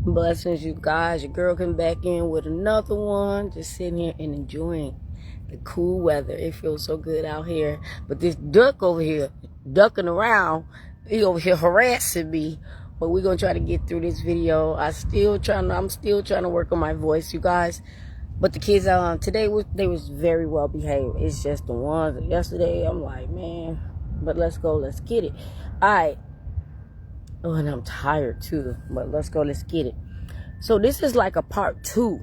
Blessings, you guys. Your girl came back in with another one. Just sitting here and enjoying the cool weather. It feels so good out here. But this duck over here, ducking around, he over here harassing me. But we're going to try to get through this video. I'm still trying to work on my voice, you guys. But the kids today they was very well behaved. It's just the ones yesterday. I'm like, man, but let's go. Let's get it. All right. Oh, and I'm tired too, but let's go, let's get it. So this is like a part 2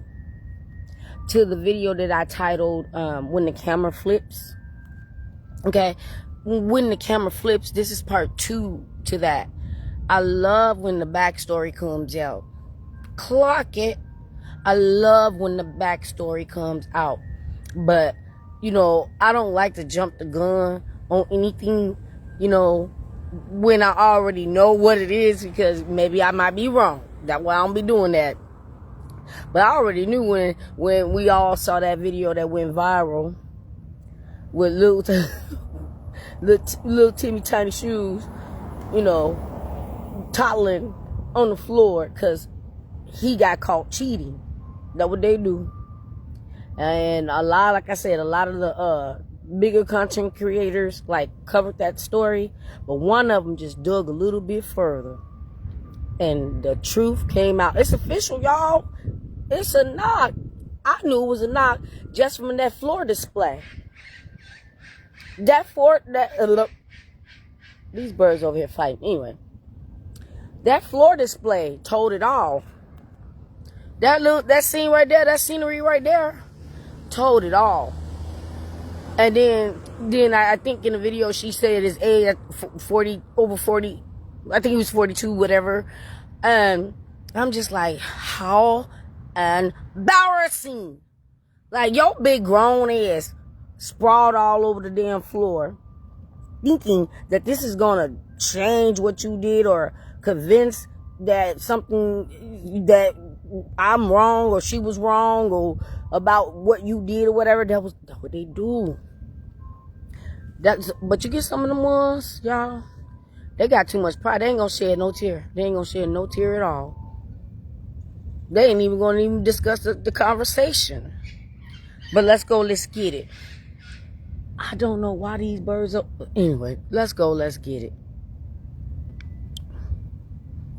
to the video that I titled, When the Camera Flips. Okay, when the camera flips, this is part 2 to that. I love when the backstory comes out. Clock it. I love when the backstory comes out. But, I don't like to jump the gun on anything, when I already know what it is, because maybe I might be wrong. That's why I don't be doing that. But I already knew when we all saw that video that went viral with little Timmy Tiny Shoes, toddling on the floor because he got caught cheating. That's what they do. And like I said, a lot of the bigger content creators covered that story, but one of them just dug a little bit further and the truth came out. It's official, y'all. It's a knock. I knew it was a knock just from that floor display. These birds over here fighting. Anyway, that floor display told it all. That scene right there, that scenery right there told it all. And then I think in the video she said his age at 40, over 40. I think he was 42, whatever. And I'm just like, how embarrassing. Like, your big grown ass sprawled all over the damn floor, thinking that this is gonna change what you did or convince that something that I'm wrong or she was wrong or about what you did or whatever. That's what they do. But you get some of them ones, y'all, they got too much pride. They ain't gonna shed no tear. They ain't gonna shed no tear at all. They ain't even gonna discuss the conversation. But let's go, let's get it. I don't know why these birds are... Anyway, let's go, let's get it.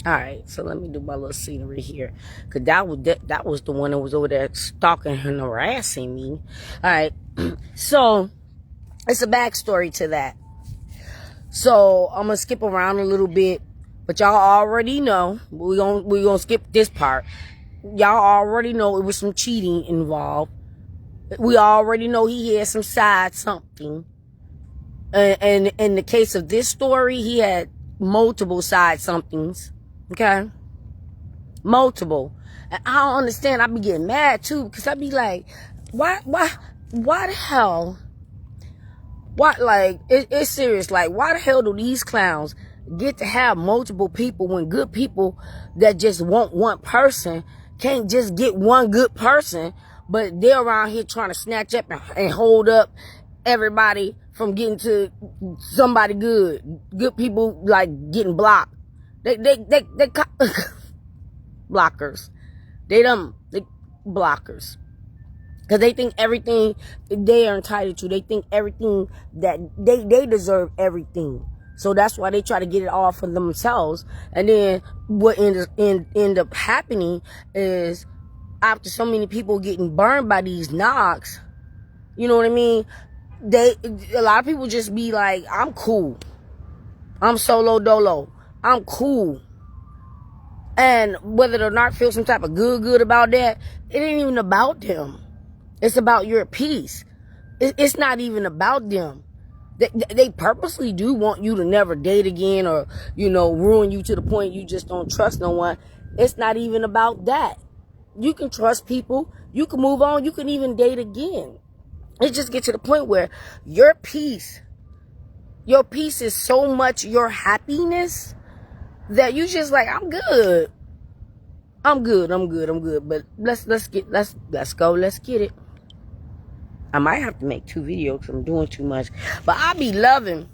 Alright, so let me do my little scenery here. Because that was the one that was over there stalking and harassing me. Alright, so it's a backstory to that. So I'm going to skip around a little bit. But y'all already know. We're gonna skip this part. Y'all already know it was some cheating involved. We already know he had some side something. And in the case of this story, he had multiple side somethings. Okay? Multiple. And I don't understand. I be getting mad too, because I be like, why the hell? It's serious. Like, why the hell do these clowns get to have multiple people when good people that just want one person can't just get one good person, but they're around here trying to snatch up and hold up everybody from getting to somebody good. Good people getting blocked. They blockers. They blockers. Because they think everything they are entitled to. They think everything that they deserve everything. So that's why they try to get it all for themselves. And then what end up happening is, after so many people getting burned by these knocks, you know what I mean? A lot of people just be like, I'm cool. I'm solo dolo. I'm cool. And whether the narc feels some type of good about that, it ain't even about them. It's about your peace. It's not even about them. They purposely do want you to never date again or, ruin you to the point you just don't trust no one. It's not even about that. You can trust people. You can move on. You can even date again. It just gets to the point where your peace is so much your happiness that you just like, I'm good. But let's go, let's get it. I might have to make 2 videos because I'm doing too much. But I be loving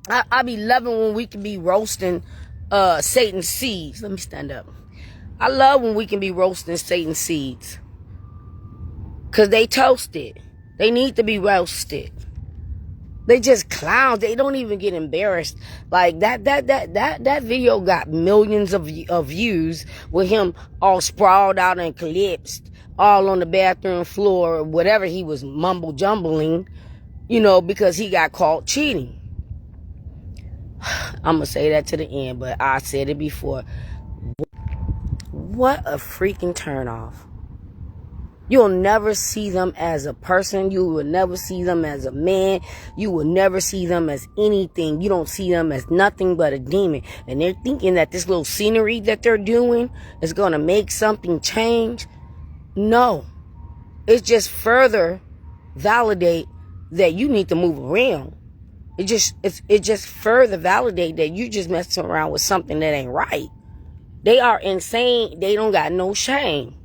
when we can be roasting Satan's seeds. Let me stand up. I love when we can be roasting Satan's seeds. Because they toasted. They need to be roasted. They just clowns. They don't even get embarrassed. Like that video got millions of views with him all sprawled out and collapsed, all on the bathroom floor or whatever he was mumble jumbling, because he got caught cheating. I'm gonna say that to the end, but I said it before. What a freaking turnoff. You'll never see them as a person. You will never see them as a man. You will never see them as anything. You don't see them as nothing but a demon. And they're thinking that this little scenery that they're doing is going to make something change. No. It's just further validate that you need to move around. It just further validate that you just messing around with something that ain't right. They are insane. They don't got no shame.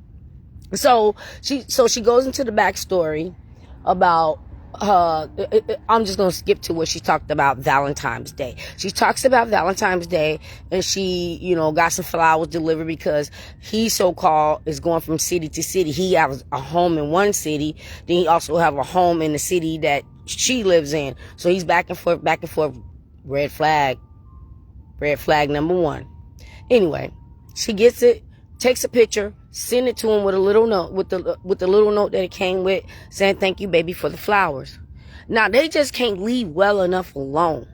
So she goes into the backstory about I'm just going to skip to where she talked about Valentine's Day. She talks about Valentine's Day, and she, got some flowers delivered because he so-called is going from city to city. He has a home in one city. Then he also have a home in the city that she lives in. So he's back and forth. Red flag number one. Anyway, she gets it, takes a picture, send it to him with a little note, with the little note that it came with, saying thank you, baby, for the flowers. Now they just can't leave well enough alone.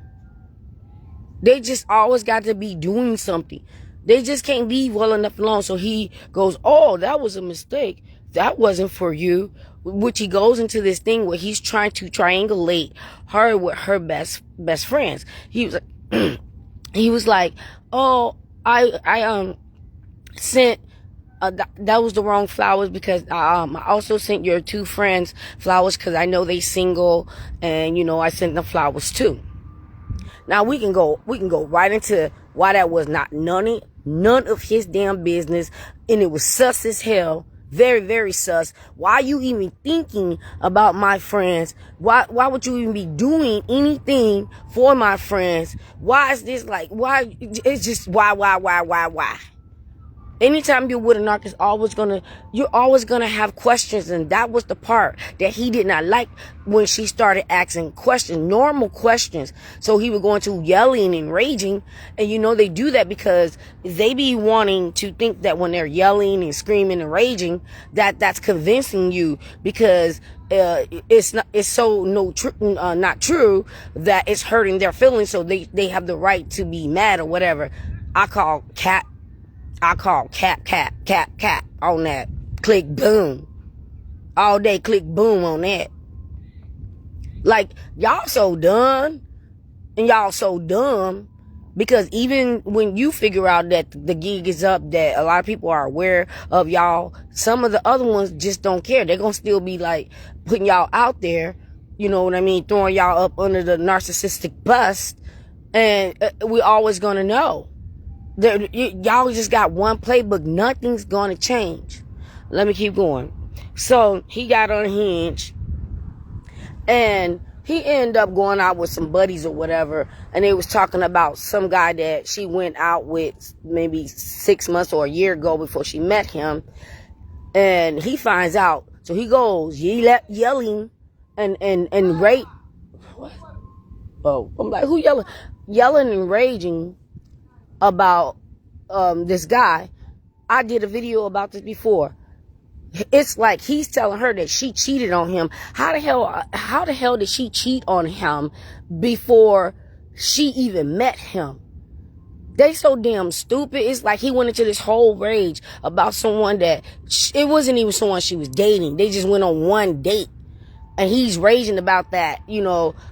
They just always got to be doing something. They just can't leave well enough alone. So he goes, oh, that was a mistake. That wasn't for you. Which he goes into this thing where he's trying to triangulate her with her best friends. He was like, oh, I sent. That was the wrong flowers because I also sent your two friends flowers because I know they single, and I sent them flowers too. Now we can go right into why that was not none of his damn business, and it was sus as hell, very, very sus. Why are you even thinking about my friends? Why would you even be doing anything for my friends? Why is this like? Why? It's just why? Anytime you're with a narcissist, you're always gonna have questions, and that was the part that he did not like when she started asking questions, normal questions. So he would go into yelling and raging, and they do that because they be wanting to think that when they're yelling and screaming and raging, that's convincing you because it's so not true that it's hurting their feelings. So they have the right to be mad or whatever. I call cap on that. Click boom. All day click boom on that. Like, y'all so done. And y'all so dumb. Because even when you figure out that the gig is up, that a lot of people are aware of y'all, some of the other ones just don't care. They're going to still be like putting y'all out there. You know what I mean? Throwing y'all up under the narcissistic bus. And we're always going to know. Y'all just got one playbook. Nothing's gonna change. Let me keep going. So he got unhinged, and he ended up going out with some buddies or whatever, and they was talking about some guy that she went out with maybe 6 months or a year ago before she met him, and he finds out. So he goes yelling and rape. What? Oh, I'm like, who yelling? Yelling and raging about this guy. I did a video about this before. It's like he's telling her that she cheated on him. How the hell did she cheat on him before she even met him? They so damn stupid. It's like he went into this whole rage about someone that it wasn't even someone she was dating. They just went on one date. And he's raging about that,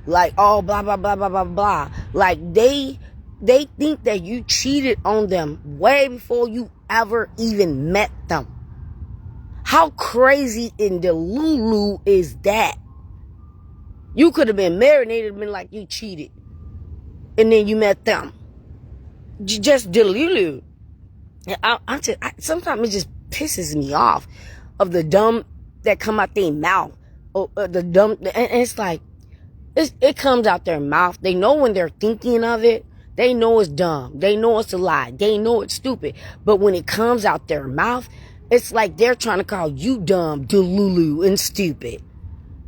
like, oh, blah, blah, blah, blah, blah, blah. Like, they think that you cheated on them way before you ever even met them. How crazy and delulu is that? You could have been married and they'd have been like, you cheated. And then you met them. Just delulu. Sometimes it just pisses me off of the dumb that come out their mouth. The dumb, and it's like, it comes out their mouth. They know when they're thinking of it They know it's dumb. They know it's a lie. They know it's stupid. But when it comes out their mouth, it's like they're trying to call you dumb, delulu, and stupid.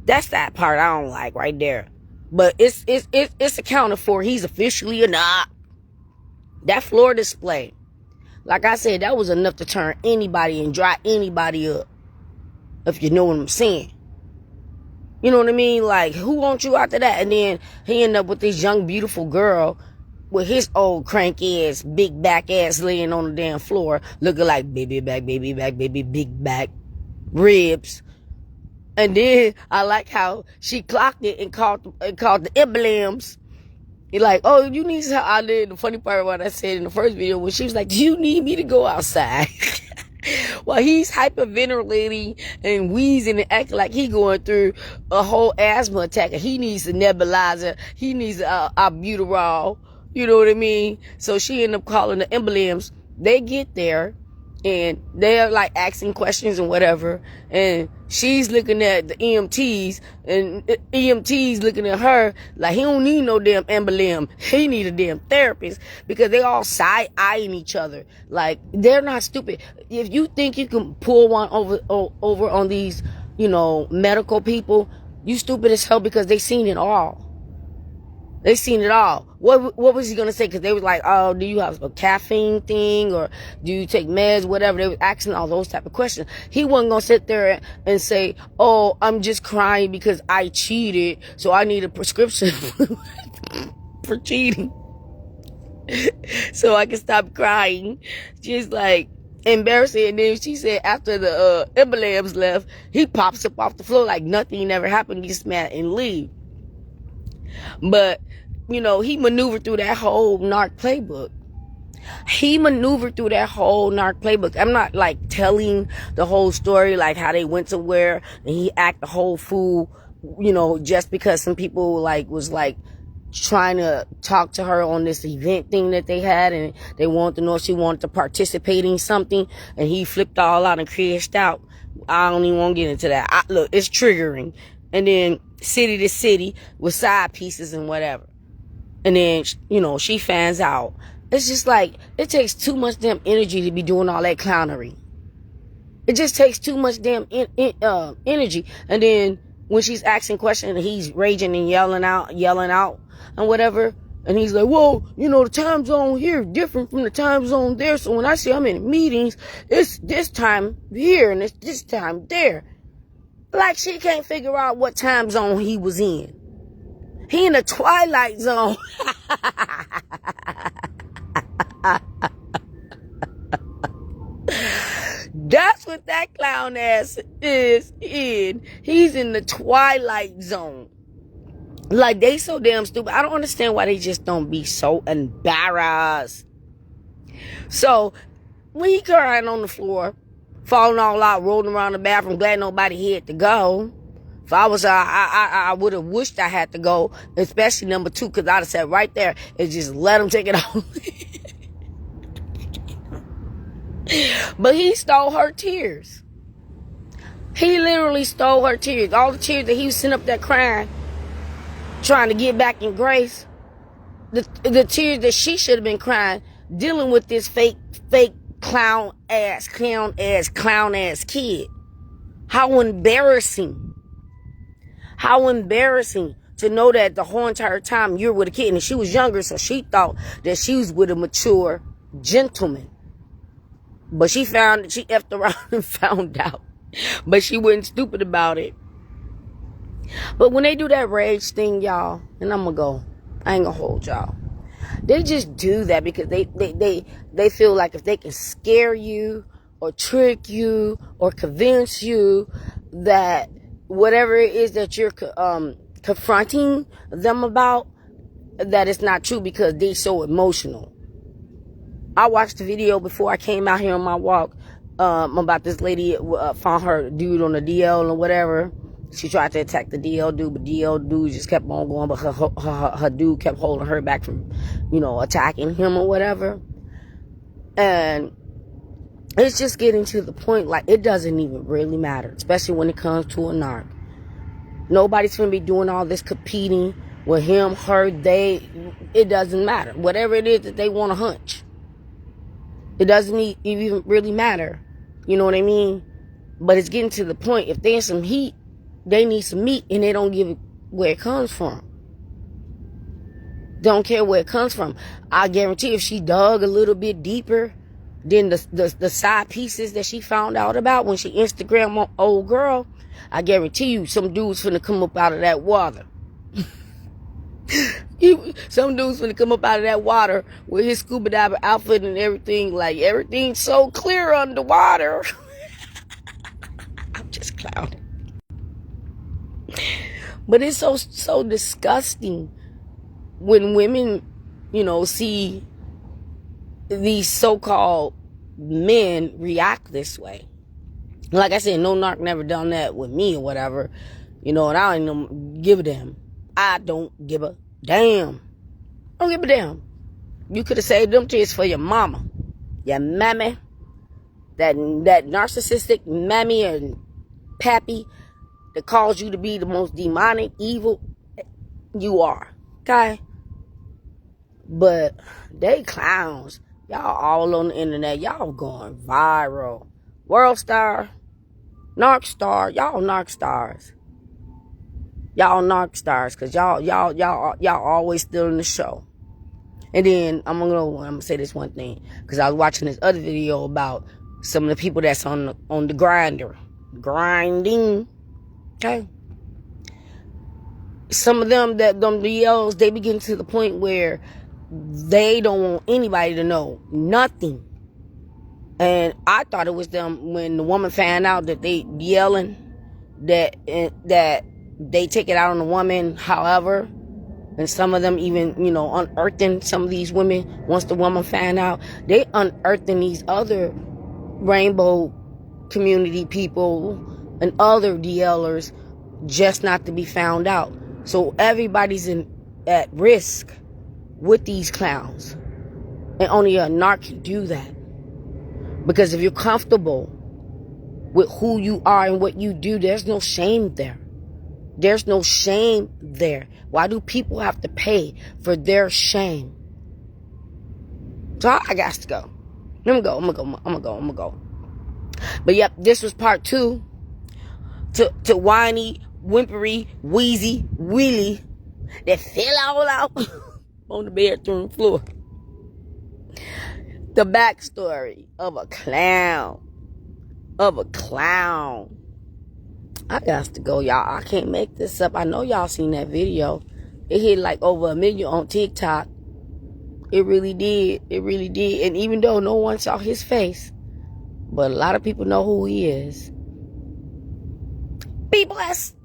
That's that part I don't like right there. But it's accounted for. He's officially a knock. That floor display, like I said, that was enough to turn anybody and dry anybody up. If you know what I'm saying. You know what I mean? Like, who wants you after that? And then he ended up with this young, beautiful girl with his old cranky ass, big back ass laying on the damn floor, looking like baby back, big back, ribs. And then I like how she clocked it and called the emblems. You're like, oh, you need some. I did the funny part of what I said in the first video when she was like, do you need me to go outside? While he's hyperventilating and wheezing and acting like he going through a whole asthma attack. He needs a nebulizer. He needs a albuterol. You know what I mean? So she ended up calling the emblems. They get there and they're like asking questions and whatever. And she's looking at the EMTs and EMTs looking at her like he don't need no damn emblem. He need a damn therapist because they all side-eyeing each other. Like, they're not stupid. If you think you can pull one over on these, medical people, you stupid as hell because they seen it all. They seen it all. What was he gonna say? Because they was like, oh, do you have a caffeine thing, or do you take meds, whatever? They was asking all those type of questions. He wasn't gonna sit there and say, oh, I'm just crying because I cheated, so I need a prescription for cheating, so I can stop crying. Just like embarrassing. And then she said after the emblems left, he pops up off the floor like nothing ever happened. He just mad and leave. But, he maneuvered through that whole narc playbook. I'm not like telling the whole story, like how they went somewhere and he acted a whole fool, just because some people was trying to talk to her on this event thing that they had, and they wanted to know if she wanted to participate in something, and he flipped all out and crashed out. I don't even want to get into that. Look, it's triggering. And then city to city with side pieces and whatever. And then, she finds out. It's just like, it takes too much damn energy to be doing all that clownery. It just takes too much damn energy. And then when she's asking questions, he's raging and yelling out and whatever. And he's like, well, the time zone here is different from the time zone there. So when I say I'm in meetings, it's this time here and it's this time there. Like she can't figure out what time zone he was in. He in the twilight zone. That's what that clown ass is in. He's in the twilight zone. Like, they so damn stupid. I don't understand why they just don't be so embarrassed. So, when he crying on the floor, falling all out, rolling around the bathroom, glad nobody had to go. If I was, I would have wished I had to go, especially number 2, because I'd have sat right there and just let him take it off. But he stole her tears. He literally stole her tears. All the tears that he was sitting up there crying, trying to get back in grace. The tears that she should have been crying, dealing with this fake clown ass kid. How embarrassing. How embarrassing to know that the whole entire time you're with a kid. And she was younger, so she thought that she was with a mature gentleman. But she effed around and found out. But she wasn't stupid about it. But when they do that rage thing, y'all, and I'm gonna go, I ain't gonna hold y'all. They just do that because they feel like if they can scare you or trick you or convince you that whatever it is that you're confronting them about, that it's not true because they're so emotional. I watched the video before I came out here on my walk about this lady found her dude on the DL or whatever. She tried to attack the DL dude, but DL dude just kept on going, but her dude kept holding her back from, attacking him or whatever. And it's just getting to the point, like, it doesn't even really matter, especially when it comes to a narc. Nobody's going to be doing all this competing With him, her, they, it doesn't matter. Whatever it is that they want to hunch. It doesn't even really matter. You know what I mean? But it's getting to the point, if there's some heat, they need some meat, and they don't give it where it comes from. Don't care where it comes from. I guarantee if she dug a little bit deeper than the side pieces that she found out about when she Instagrammed my old girl, I guarantee you some dude's finna come up out of that water. Some dude's finna come up out of that water with his scuba diver outfit and everything, like everything's so clear underwater. I'm just clowning. But it's so disgusting when women, see these so-called men react this way. Like I said, no narc never done that with me or whatever. And I don't even give a damn. I don't give a damn. I don't give a damn. You could have saved them tears for your mama. Your mammy. That narcissistic mammy and pappy that calls you to be the most demonic, evil you are. Okay? But they clowns. Y'all all on the internet. Y'all going viral. World star. Narc star. Y'all narc stars. Y'all narc stars. Because y'all always still in the show. And then I'm gonna say this one thing. Because I was watching this other video about some of the people that's on the grinder. Grinding. Okay? Some of them DLs, they begin to the point where they don't want anybody to know nothing. And I thought it was them when the woman found out that they yelling, that they take it out on the woman, however. And some of them even, unearthing some of these women. Once the woman found out, they unearthing these other rainbow community people and other DLers just not to be found out. So everybody's at risk with these clowns. And only a narc can do that. Because if you're comfortable with who you are and what you do, there's no shame there. There's no shame there. Why do people have to pay for their shame? So I got to go. I'm gonna go. But yep, this was part 2 to whiny, whimpery, wheezy, Willie that fell all out on the bedroom floor. The backstory of a clown. I got to go, y'all. I can't make this up. I know y'all seen that video. It hit like over 1 million on TikTok. It really did. And even though no one saw his face, but a lot of people know who he is. Be blessed.